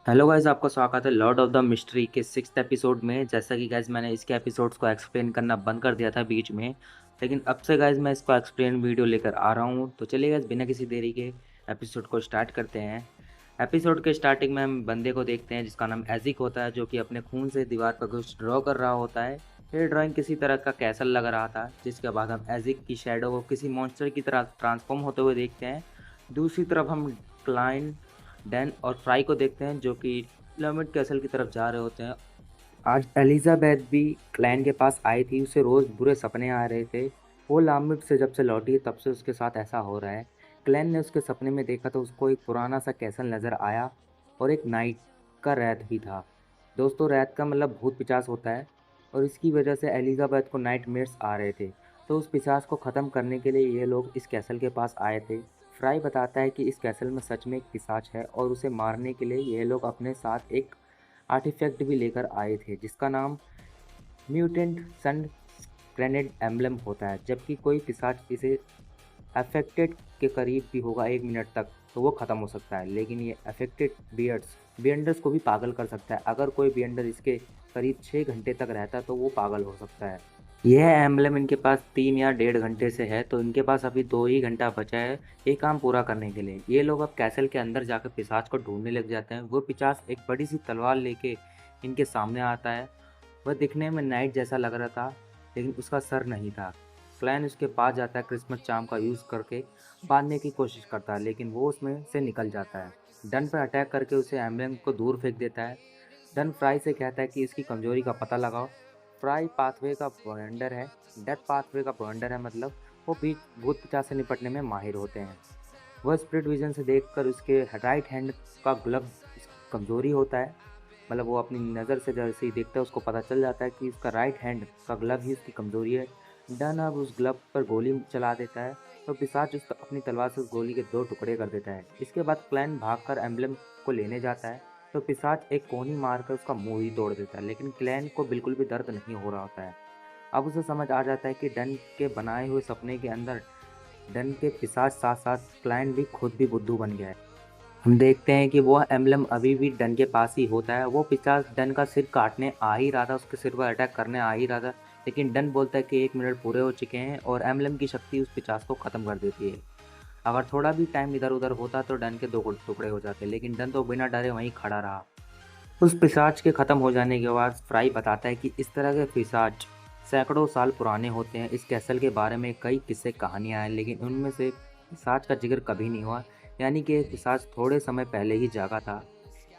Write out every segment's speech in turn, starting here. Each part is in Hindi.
हेलो गाइस, आपका स्वागत है लॉर्ड ऑफ द मिस्ट्री के 6th एपिसोड में। जैसा कि गाइस मैंने इसके एपिसोड्स को एक्सप्लेन करना बंद कर दिया था बीच में, लेकिन अब से गाइस मैं इसको एक्सप्लेन वीडियो लेकर आ रहा हूँ। तो चलिए गाइस, बिना किसी देरी के एपिसोड को स्टार्ट करते हैं। एपिसोड के स्टार्टिंग में हम बंदे को देखते हैं जिसका नाम एजिक होता है, जो कि अपने खून से दीवार पर कुछ ड्रॉ कर रहा होता है। ये ड्राइंग किसी तरह का कैसल लग रहा था, जिसके बाद हम एजिक की शैडो को किसी मॉन्स्टर की तरह ट्रांसफॉर्म होते हुए देखते हैं। दूसरी तरफ हम क्लाइन, डैन और फ्राई को देखते हैं, जो कि लर्मिट कैसल की तरफ जा रहे होते हैं। आज एलिजाबेथ भी क्लैन के पास आई थी, उसे रोज़ बुरे सपने आ रहे थे। वो लामिट से जब से लौटी है तब से उसके साथ ऐसा हो रहा है। क्लैन ने उसके सपने में देखा तो उसको एक पुराना सा कैसल नज़र आया और एक नाइट का रैत भी था। दोस्तों, रैत का मतलब भूत पिचास होता है, और इसकी वजह से एलिजाबेथ को नाइटमेयर्स आ रहे थे। तो उस पिशाच को ख़त्म करने के लिए ये लोग इस कैसल के पास आए थे। फ्राई बताता है कि इस कैसल में सच में एक पिशाच है और उसे मारने के लिए ये लोग अपने साथ एक आर्टिफैक्ट भी लेकर आए थे, जिसका नाम म्यूटेंट सन ग्रेनेड एम्बलम होता है। जबकि कोई पिशाच इसे अफेक्टेड के करीब भी होगा 1 मिनट तक तो वो ख़त्म हो सकता है, लेकिन ये अफेक्टेड बियंडर्स को भी पागल कर सकता है। अगर कोई बियंडर इसके करीब 6 घंटे तक रहता है तो वो पागल हो सकता है। यह एम्बलम इनके पास 3 या 1.5 घंटे से है, तो इनके पास अभी 2 ही घंटा बचा है ये काम पूरा करने के लिए। ये लोग अब कैसल के अंदर जाकर पिशाच को ढूंढने लग जाते हैं। वो पिशाच एक बड़ी सी तलवार लेके इनके सामने आता है। वह दिखने में नाइट जैसा लग रहा था, लेकिन उसका सर नहीं था। क्लैन उसके पास जाता है, क्रिसमस चार्म का यूज़ करके बांधने की कोशिश करता है, लेकिन वो उसमें से निकल जाता है। डन पर अटैक करके उसे एम्बलम को दूर फेंक देता है। डन फ्राई से कहता है कि इसकी कमजोरी का पता लगाओ। फ्राई पाथवे का बॉन्डर है, डेथ पाथवे का बॉन्डर है, मतलब वो भी भूत पिशाच से निपटने में माहिर होते हैं। वह स्प्लिट विजन से देखकर उसके राइट हैंड का ग्लव कमजोरी होता है, मतलब वो अपनी नज़र से जैसे ही देखता है उसको पता चल जाता है कि उसका राइट हैंड का ग्लव ही उसकी कमजोरी है। डन अब उस ग्लव पर गोली चला देता है, तो पिशाच अपनी तलवार से उस गोली के 2 टुकड़े कर देता है। इसके बाद क्लैन भागकर एम्बलम को लेने जाता है, तो पिशाच एक कोनी मारकर उसका मुंह ही तोड़ देता है, लेकिन क्लैन को बिल्कुल भी दर्द नहीं हो रहा होता है। अब उसे समझ आ जाता है कि डन के बनाए हुए सपने के अंदर डन के पिशाच साथ साथ क्लाइंट भी खुद भी बुद्धू बन गया है। हम देखते हैं कि वो एम्बलम अभी भी डन के पास ही होता है। वो पिशाच डन का सिर काटने आ ही रहा था, उसके सिर पर अटैक करने आ ही रहा था, लेकिन डन बोलता है कि 1 मिनट पूरे हो चुके हैं, और एम्बलम की शक्ति उस पिशाच को ख़त्म कर देती है। अगर थोड़ा भी टाइम इधर उधर होता तो डन के 2 टुकड़े हो जाते, लेकिन डन तो बिना डरे वहीं खड़ा रहा। उस पिशाच के ख़त्म हो जाने के बाद फ्राई बताता है कि इस तरह के पिशाच सैकड़ों साल पुराने होते हैं। इस कैसल के बारे में कई किस्से कहानियाँ हैं, लेकिन उनमें से पिशाच का जिक्र कभी नहीं हुआ, यानी कि पिशाच थोड़े समय पहले ही जागा था।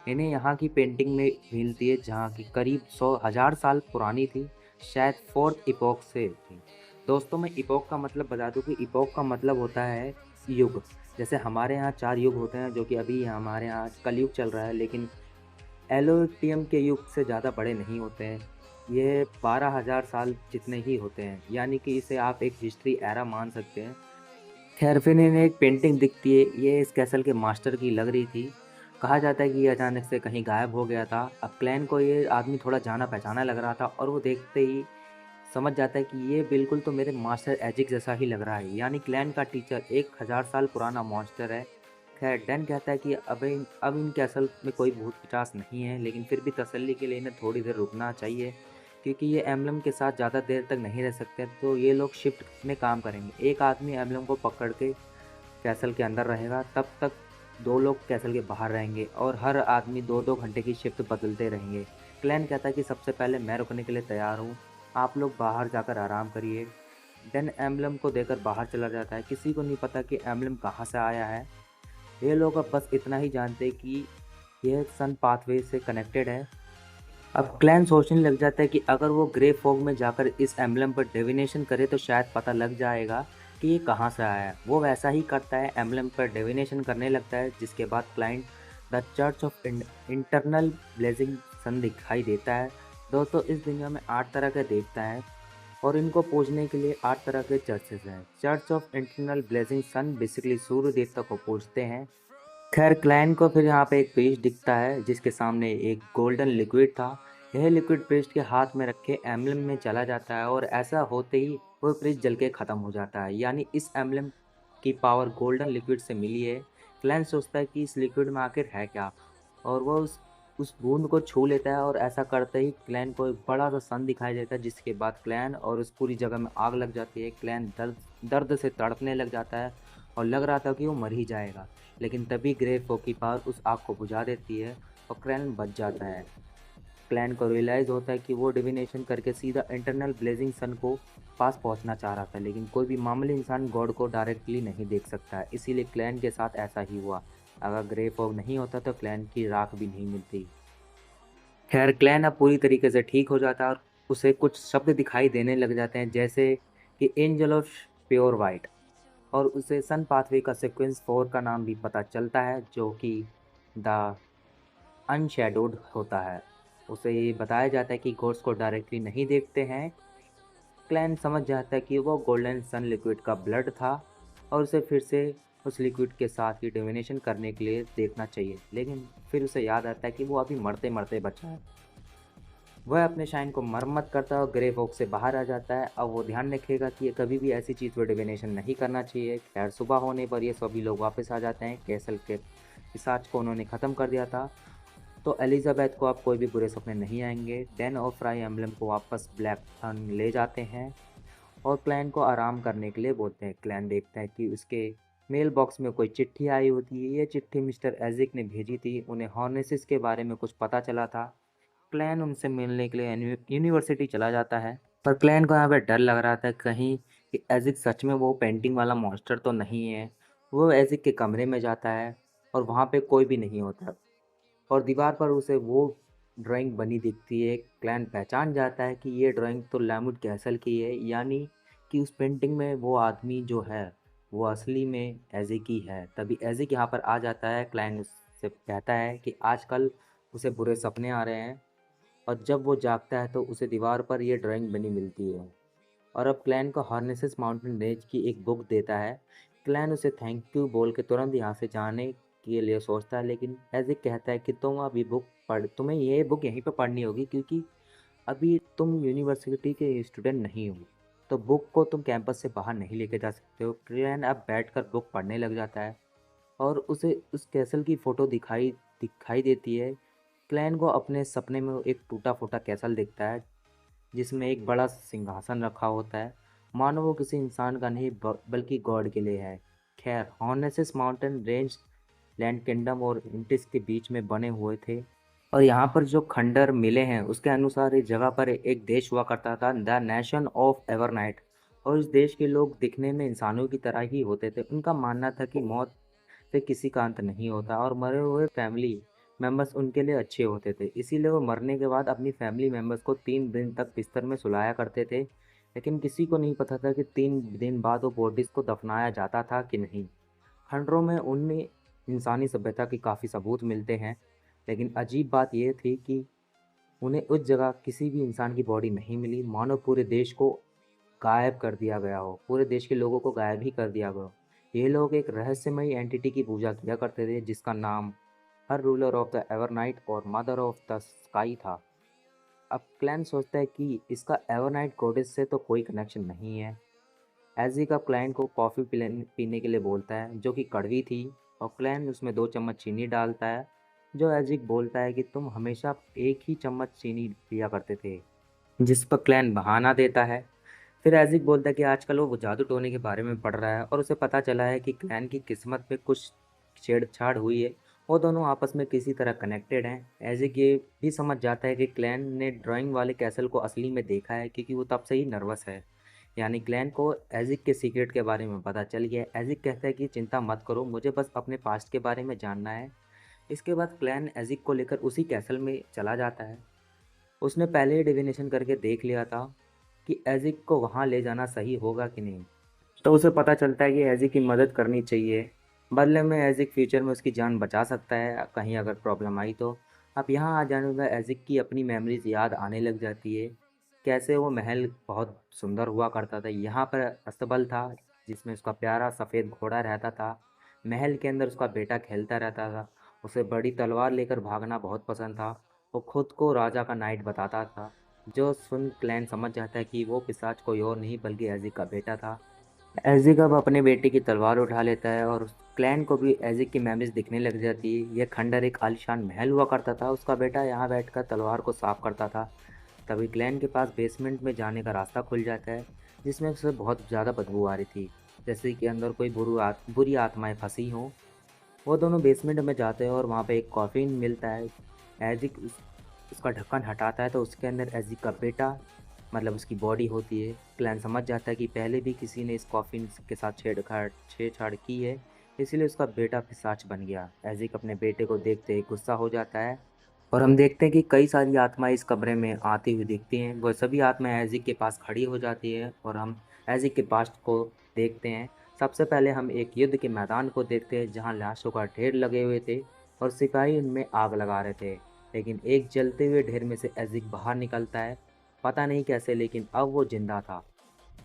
इन्हें यहाँ की पेंटिंग में मिलती है, जहाँ की करीब 100,000 साल पुरानी थी, शायद फोर्थ इपोक से थी। दोस्तों, मैं इपोक का मतलब बता दूं कि इपोक का मतलब होता है युग। जैसे हमारे यहाँ 4 युग होते हैं, जो कि अभी हमारे यहाँ कलयुग चल रहा है, लेकिन एलोटियम के युग से ज़्यादा बड़े नहीं होते हैं। ये 12,000 साल जितने ही होते हैं, यानी कि इसे आप एक हिस्ट्री एरा मान सकते हैं। खैर, फिर इन्हें एक पेंटिंग दिखती है, ये इस कैसल के मास्टर की लग रही थी। कहा जाता है कि ये अचानक से कहीं गायब हो गया था। अब क्लैन को ये आदमी थोड़ा जाना पहचाना लग रहा था, और वो देखते ही समझ जाता है कि ये बिल्कुल तो मेरे मास्टर एजिक जैसा ही लग रहा है, यानी क्लैन का टीचर 1,000 साल पुराना मॉन्स्टर है। खैर, डैन कहता है कि अब इनके असल में कोई भूत पिचास नहीं है, लेकिन फिर भी तसल्ली के लिए इन्हें थोड़ी देर रुकना चाहिए, क्योंकि ये एम्बलम के साथ ज़्यादा देर तक नहीं रह सकते। तो ये लोग शिफ्ट में काम करेंगे, एक आदमी एम्बलम को पकड़ के कैसल के अंदर रहेगा, तब तक 2 लोग कैसल के बाहर रहेंगे, और हर आदमी 2-2 घंटे की शिफ्ट बदलते रहेंगे। क्लैन कहता है कि सबसे पहले मैं रुकने के लिए तैयार हूँ, आप लोग बाहर जाकर आराम करिए। डैन एम्बलम को देकर बाहर चला जाता है। किसी को नहीं पता कि एम्बलम कहाँ से आया है। ये लोग अब बस इतना ही जानते हैं कि यह सन पाथवे से कनेक्टेड है। अब क्लैन सोचने लग जाता है कि अगर वो ग्रे फॉग में जाकर इस एम्बलम पर डिविनेशन करे तो शायद पता लग जाएगा कि ये कहाँ से आया है। वो वैसा ही करता है, एम्बलम पर डिविनेशन करने लगता है, जिसके बाद क्लाइंट the church of eternal blazing sun दिखाई देता है। दोस्तों, इस दुनिया में 8 तरह के देवता हैं, और इनको पूजने के लिए 8 तरह के चर्चेज हैं। Church of eternal blazing sun basically सूर्य देवता को पूजते हैं। खैर, क्लैन को फिर यहाँ पे एक प्रीस्ट दिखता है, जिसके सामने एक गोल्डन लिक्विड था। यह लिक्विड प्रीस्ट के हाथ में रखे एम्बलम में चला जाता है, और ऐसा होते ही वो प्रीस्ट जल के ख़त्म हो जाता है, यानी इस एम्बलम की पावर गोल्डन लिक्विड से मिली है। क्लैन सोचता है कि इस लिक्विड में आखिर है क्या, और वो उस उस बूंद को छू लेता है और ऐसा करते ही क्लैन को एक बड़ा सा सन दिखाई देता है, जिसके बाद क्लैन और उस पूरी जगह में आग लग जाती है। क्लैन दर्द दर्द से तड़पने लग जाता है और लग रहा था कि वो मर ही जाएगा, लेकिन तभी ग्रे फोकीपार उस आग को बुझा देती है और क्लैन बच जाता है। क्लैन को रियलाइज़ होता है कि वो डिविनेशन करके सीधा इंटरनल ब्लेजिंग सन को पास पहुंचना चाह रहा था, लेकिन कोई भी मामूली इंसान गॉड को डायरेक्टली नहीं देख सकता है, इसीलिए क्लैन के साथ ऐसा ही हुआ। अगर ग्रे फॉग नहीं होता तो क्लैन की राख भी नहीं मिलती। खैर, क्लैन अब पूरी तरीके से ठीक हो जाता है और उसे कुछ शब्द दिखाई देने लग जाते हैं, जैसे कि एंजल ऑफ प्योर वाइट, और उसे सन पाथवे का सीक्वेंस 4 का नाम भी पता चलता है, जो कि द अनशैडोड होता है। उसे ये बताया जाता है कि गॉड्स को डायरेक्टली नहीं देखते हैं। क्लैन समझ जाता है कि वो गोल्डन सन लिक्विड का ब्लड था और उसे फिर से उस लिक्विड के साथ ही डिविनेशन करने के लिए देखना चाहिए, लेकिन फिर उसे याद आता है कि वो अभी मरते मरते बचा है। वह अपने शाइन को मरम्मत करता है और ग्रे वॉक से बाहर आ जाता है। अब वो ध्यान रखेगा कि ये कभी भी ऐसी चीज़ पर डिविनेशन नहीं करना चाहिए। खैर, सुबह होने पर ये सभी लोग वापस आ जाते हैं। कैसल के पिशाच को उन्होंने ख़त्म कर दिया था, तो एलिजाबेथ को अब कोई भी बुरे सपने नहीं आएंगे। डैन और फ्राई एम्बलम को वापस ब्लैकथर्न ले जाते हैं और क्लैन को आराम करने के लिए बोलते हैं। क्लैन देखता है कि उसके मेल बॉक्स में कोई चिट्ठी आई होती है। ये चिट्ठी मिस्टर एजिक ने भेजी थी। उन्हें हॉर्नेसिस के बारे में कुछ पता चला था। क्लैन उनसे मिलने के लिए यूनिवर्सिटी चला जाता है, पर क्लैन को यहाँ पे डर लग रहा था कहीं कि एजिक सच में वो पेंटिंग वाला मॉन्स्टर तो नहीं है। वो एजिक के कमरे में जाता है और वहाँ पे कोई भी नहीं होता और दीवार पर उसे वो ड्राइंग बनी दिखती है। क्लैन पहचान जाता है कि ये ड्राइंग तो लैमुड कैसल की है, यानी कि उस पेंटिंग में वो आदमी जो है वो असली में एजिक ही है। तभी एजिक यहाँ पर आ जाता है। क्लैन उससे कहता है कि आजकल उसे बुरे सपने आ रहे हैं, और जब वो जागता है तो उसे दीवार पर ये ड्राइंग बनी मिलती है और अब क्लैन को हॉर्नेसेस माउंटेन रेंज की एक बुक देता है। क्लैन उसे थैंक यू बोल के तुरंत यहाँ से जाने के लिए सोचता है, लेकिन एजिक कहता है कि तुम्हें ये बुक यहीं पे पढ़नी होगी, क्योंकि अभी तुम यूनिवर्सिटी के स्टूडेंट नहीं हो, तो बुक को तुम कैंपस से बाहर नहीं लेके जा सकते हो। क्लैन अब बैठकर बुक पढ़ने लग जाता है और उसे उस कैसल की फ़ोटो दिखाई दिखाई देती है। क्लैन को अपने सपने में एक टूटा फूटा कैसल दिखता है, जिसमें एक बड़ा सिंहासन रखा होता है, मानो वो किसी इंसान का नहीं बल्कि गॉड के लिए है। खैर, हॉर्नेसेस माउंटेन रेंज लैंड किंगडम और इंटिस के बीच में बने हुए थे, और यहाँ पर जो खंडर मिले हैं उसके अनुसार इस जगह पर एक देश हुआ करता था, द नेशन ऑफ एवरनाइट। और इस देश के लोग दिखने में इंसानों की तरह ही होते थे। उनका मानना था कि मौत से किसी का अंत नहीं होता और मरे हुए फैमिली मेंबर्स उनके लिए अच्छे होते थे, इसीलिए वो मरने के बाद अपनी फैमिली मेंबर्स को 3 दिन तक बिस्तर में सुलाया करते थे। लेकिन किसी को नहीं पता था कि 3 दिन बाद वो बॉडीज़ को दफनाया जाता था कि नहीं। खंडरों में उनमें इंसानी सभ्यता के काफ़ी सबूत मिलते हैं, लेकिन अजीब बात यह थी कि उन्हें उस जगह किसी भी इंसान की बॉडी नहीं मिली, मानो पूरे देश को गायब कर दिया गया हो, पूरे देश के लोगों को गायब ही कर दिया गया हो। ये लोग एक रहस्यमयी एंटिटी की पूजा किया करते थे, जिसका नाम हर रूलर ऑफ द एवरनाइट और मदर ऑफ द स्काई था। अब क्लैन सोचता है कि इसका एवरनाइट गॉडेस से तो कोई कनेक्शन नहीं है। एजिक अब क्लैन को कॉफ़ी पीने के लिए बोलता है, जो कि कड़वी थी, और क्लैन उसमें 2 चम्मच चीनी डालता है। जो एजिक बोलता है कि तुम हमेशा एक ही चम्मच चीनी पिया करते थे, जिस पर क्लैन बहाना देता है। फिर एजिक बोलता है कि आजकल वो जादू टोने के बारे में पढ़ रहा है और उसे पता चला है कि क्लैन की किस्मत में कुछ छेड़छाड़ हुई है। वो दोनों आपस में किसी तरह कनेक्टेड हैं। एजिक ये भी समझ जाता है कि क्लैन ने ड्राइंग वाले कैसल को असली में देखा है, क्योंकि वो तब से ही नर्वस है। यानी क्लैन को एजिक के सीक्रेट के बारे में पता चल गया है। एजिक कहता है कि चिंता मत करो, मुझे बस अपने पास्ट के बारे में जानना है। इसके बाद क्लैन एजिक को लेकर उसी कैसल में चला जाता है। उसने पहले ही डिविनेशन करके देख लिया था कि एजिक को वहाँ ले जाना सही होगा कि नहीं, तो उसे पता चलता है कि एजिक की मदद करनी चाहिए। बदले में एजिक फ्यूचर में उसकी जान बचा सकता है कहीं अगर प्रॉब्लम आई तो। अब यहाँ आ जाने के बाद एजिक की अपनी मेमोरीज याद आने लग जाती है। कैसे वो महल बहुत सुंदर हुआ करता था, यहाँ पर अस्तबल था जिसमें उसका प्यारा सफ़ेद घोड़ा रहता था। महल के अंदर उसका बेटा खेलता रहता था। उसे बड़ी तलवार लेकर भागना बहुत पसंद था। वो खुद को राजा का नाइट बताता था। जो सुन क्लैन समझ जाता है कि वो पिशाच कोई और नहीं बल्कि एजिक का बेटा था। एजिक अब अपने बेटे की तलवार उठा लेता है और क्लैन को भी एजिक की मेमोरीज दिखने लग जाती है। यह खंडर एक आलीशान महल हुआ करता था, उसका बेटा यहाँ बैठकर तलवार को साफ करता था। तभी क्लैन के पास बेसमेंट में जाने का रास्ता खुल जाता है, जिसमें उसे बहुत ज़्यादा बदबू आ रही थी, जैसे कि अंदर कोई बुरी आत्माएं फंसी हों। वो दोनों बेसमेंट में जाते हैं और वहाँ पे एक कॉफिन मिलता है। एजिक उसका ढक्कन हटाता है तो उसके अंदर एजिक का बेटा, मतलब उसकी बॉडी होती है। क्लैन समझ जाता है कि पहले भी किसी ने इस कॉफिन के साथ छेड़छाड़ की है, इसीलिए उसका बेटा पिशाच बन गया। एजिक अपने बेटे को देखते ही गुस्सा हो जाता है और हम देखते हैं कि कई सारी आत्माएं इस कमरे में आती हुई दिखती हैं। वह सभी आत्माएं एजिक के पास खड़ी हो जाती है और हम एजिक के पास्ट को देखते हैं। सबसे पहले हम एक युद्ध के मैदान को देखते हैं, जहां लाशों का ढेर लगे हुए थे और सिपाही उनमें आग लगा रहे थे। लेकिन एक जलते हुए ढेर में से एजिक बाहर निकलता है, पता नहीं कैसे, लेकिन अब वो जिंदा था।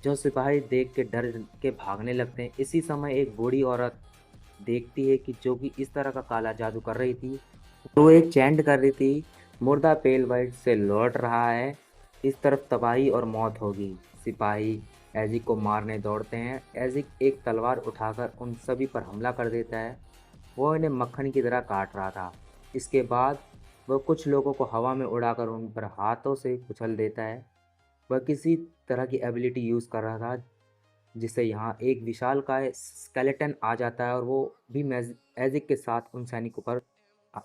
जो सिपाही देख के डर के भागने लगते हैं। इसी समय एक बूढ़ी औरत देखती है कि जो कि इस तरह का काला जादू कर रही थी, तो एक चैंट कर रही थी, मुर्दा पेल वाइट से लौट रहा है, इस तरफ तबाही और मौत होगी। सिपाही एजिक को मारने दौड़ते हैं। एजिक एक तलवार उठाकर उन सभी पर हमला कर देता है। वो इन्हें मक्खन की तरह काट रहा था। इसके बाद वह कुछ लोगों को हवा में उड़ाकर उन पर हाथों से कुचल देता है। वह किसी तरह की एबिलिटी यूज़ कर रहा था, जिससे यहाँ एक विशालकाय स्केलेटन आ जाता है और वो भी एजिक के साथ उन सैनिकों पर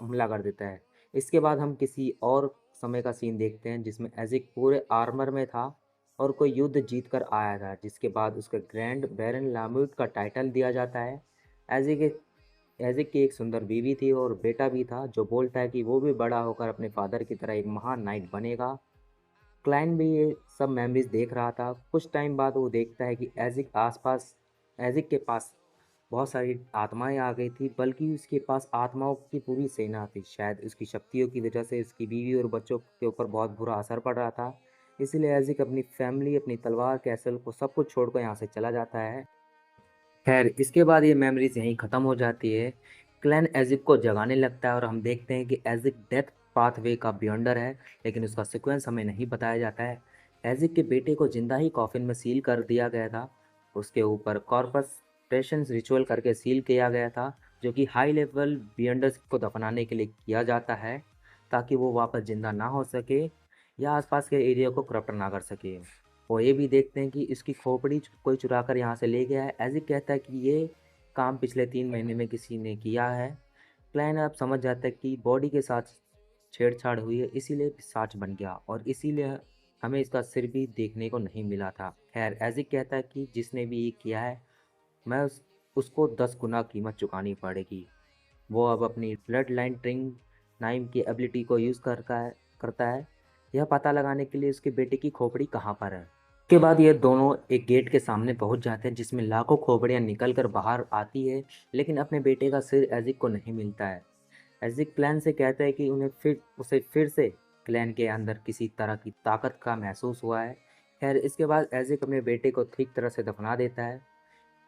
हमला कर देता है। इसके बाद हम किसी और समय का सीन देखते हैं, जिसमें एजिक पूरे आर्मर में था और कोई युद्ध जीत कर आया था, जिसके बाद उसके ग्रैंड बैरन लाम्यूट का टाइटल दिया जाता है। एजिक एजिक की एक सुंदर बीवी थी और बेटा भी था, जो बोलता है कि वो भी बड़ा होकर अपने फादर की तरह एक महान नाइट बनेगा। क्लाइन भी ये सब मेमोरीज देख रहा था। कुछ टाइम बाद वो देखता है कि एजिक के पास बहुत सारी आत्माएं आ गई थी, बल्कि उसके पास आत्माओं की पूरी सेना थी। शायद उसकी शक्तियों की वजह से उसकी बीवी और बच्चों के ऊपर बहुत बुरा असर पड़ रहा था। इसीलिए एजिक अपनी फैमिली, अपनी तलवार, कैसल को सब कुछ छोड़कर यहाँ से चला जाता है। खैर, इसके बाद ये मेमोरीज यहीं ख़त्म हो जाती है। क्लैन एजिक को जगाने लगता है और हम देखते हैं कि एजिक डेथ पाथवे का बियॉन्डर है, लेकिन उसका सीक्वेंस हमें नहीं बताया जाता है। एजिक के बेटे को जिंदा ही कॉफिन में सील कर दिया गया था। उसके ऊपर कॉर्पस प्रेशंस रिचुअल करके सील किया गया था, जो कि हाई लेवल बियॉन्डर्स को दफनाने के लिए किया जाता है, ताकि वो वापस जिंदा ना हो सके या आसपास के एरिया को करप्ट ना कर सके। वो ये भी देखते हैं कि इसकी खोपड़ी कोई चुरा कर यहाँ से ले गया है। एजिक कहता है कि ये काम पिछले 3 महीने में किसी ने किया है। क्लैन अब समझ जाता है कि बॉडी के साथ छेड़छाड़ हुई है, इसीलिए पिशाच बन गया और इसीलिए हमें इसका सिर भी देखने को नहीं मिला था। खैर, एजिक कहता है कि जिसने भी ये किया है, उसको 10 गुना कीमत चुकानी पड़ेगी। वो अब अपनी ब्लड लाइन ट्रिंग नाइम की एबिलिटी को यूज़ करता है, यह पता लगाने के लिए उसके बेटे की खोपड़ी कहाँ पर है। उसके बाद ये दोनों एक गेट के सामने पहुंच जाते हैं, जिसमें लाखों खोपड़ियाँ निकल कर बाहर आती है, लेकिन अपने बेटे का सिर एजिक को नहीं मिलता है। एजिक क्लैन से कहता है कि उसे फिर से क्लैन के अंदर किसी तरह की ताकत का महसूस हुआ है। खैर, इसके बाद एजिक अपने बेटे को ठीक तरह से दफना देता है।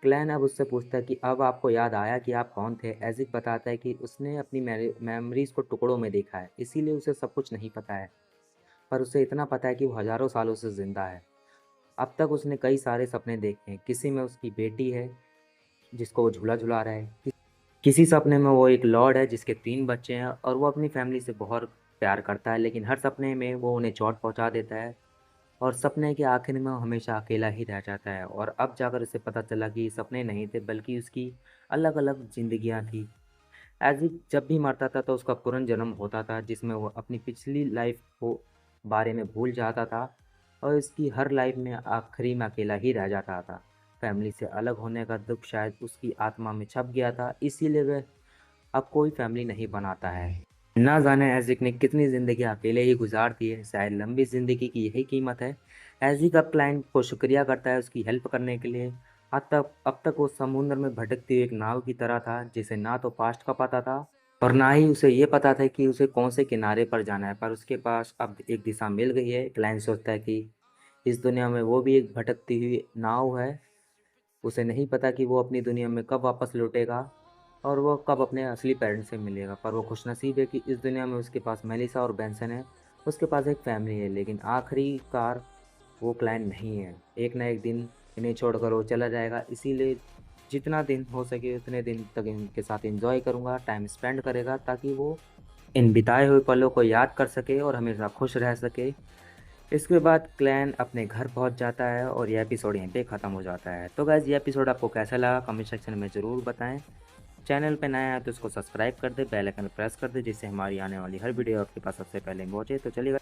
क्लैन अब उससे पूछता है कि अब आपको याद आया कि आप कौन थे। एजिक बताता है कि उसने अपनी मेमोरीज को टुकड़ों में देखा है, इसीलिए उसे सब कुछ नहीं पता है, पर उसे इतना पता है कि वो हज़ारों सालों से ज़िंदा है। अब तक उसने कई सारे सपने देखे हैं। किसी में उसकी बेटी है जिसको वो झूला झुला रहा है, किसी सपने में वो एक लॉर्ड है जिसके 3 बच्चे हैं और वो अपनी फैमिली से बहुत प्यार करता है, लेकिन हर सपने में वो उन्हें चोट पहुंचा देता है और सपने के आखिर में वो हमेशा अकेला ही रह जाता है। और अब जाकर उसे पता चला कि ये सपने नहीं थे, बल्कि उसकी अलग अलग जिंदगियां थी। एजिक जब भी मरता था तो उसका पुनर्जन्म होता था, जिसमें वो अपनी पिछली लाइफ को बारे में भूल जाता था और इसकी हर लाइफ में आखिरी में अकेला ही रह जाता था। फैमिली से अलग होने का दुख शायद उसकी आत्मा में छप गया था, इसीलिए वह अब कोई फैमिली नहीं बनाता है। ना जाने एजिक ने कितनी ज़िंदगी अकेले ही गुजार दी है, शायद लंबी ज़िंदगी की यही कीमत है। एजिक अब क्लाइंट को शुक्रिया करता है उसकी हेल्प करने के लिए। अब तक वो समुद्र में भटकती हुई एक नाव की तरह था, जिसे ना तो पास्ट का पता था और ना ही उसे ये पता था कि उसे कौन से किनारे पर जाना है, पर उसके पास अब एक दिशा मिल गई है। क्लाइंट सोचता है कि इस दुनिया में वो भी एक भटकती हुई नाव है। उसे नहीं पता कि वो अपनी दुनिया में कब वापस लौटेगा और वो कब अपने असली पेरेंट्स से मिलेगा, पर वो खुशनसीब है कि इस दुनिया में उसके पास मेलिसा और बेंसन है, उसके पास एक फैमिली है। लेकिन आखिरकार वो क्लाइंट नहीं है, एक ना एक दिन इन्हें छोड़कर वो चला जाएगा। इसीलिए जितना दिन हो सके उतने दिन तक इनके साथ एंजॉय करूँगा, टाइम स्पेंड करेगा ताकि वो इन बिताए हुए पलों को याद कर सके और हमेशा खुश रह सके। इसके बाद क्लैन अपने घर पहुंच जाता है और यह एपिसोड यहीं पे ख़त्म हो जाता है। तो गाइज़ ये एपिसोड आपको कैसा लगा कमेंट सेक्शन में ज़रूर बताएं। चैनल पे नया है तो इसको सब्सक्राइब कर दे, बेल आइकन प्रेस कर दे जिससे हमारी आने वाली हर वीडियो आपके पास सबसे पहले पहुंचे। तो चलिए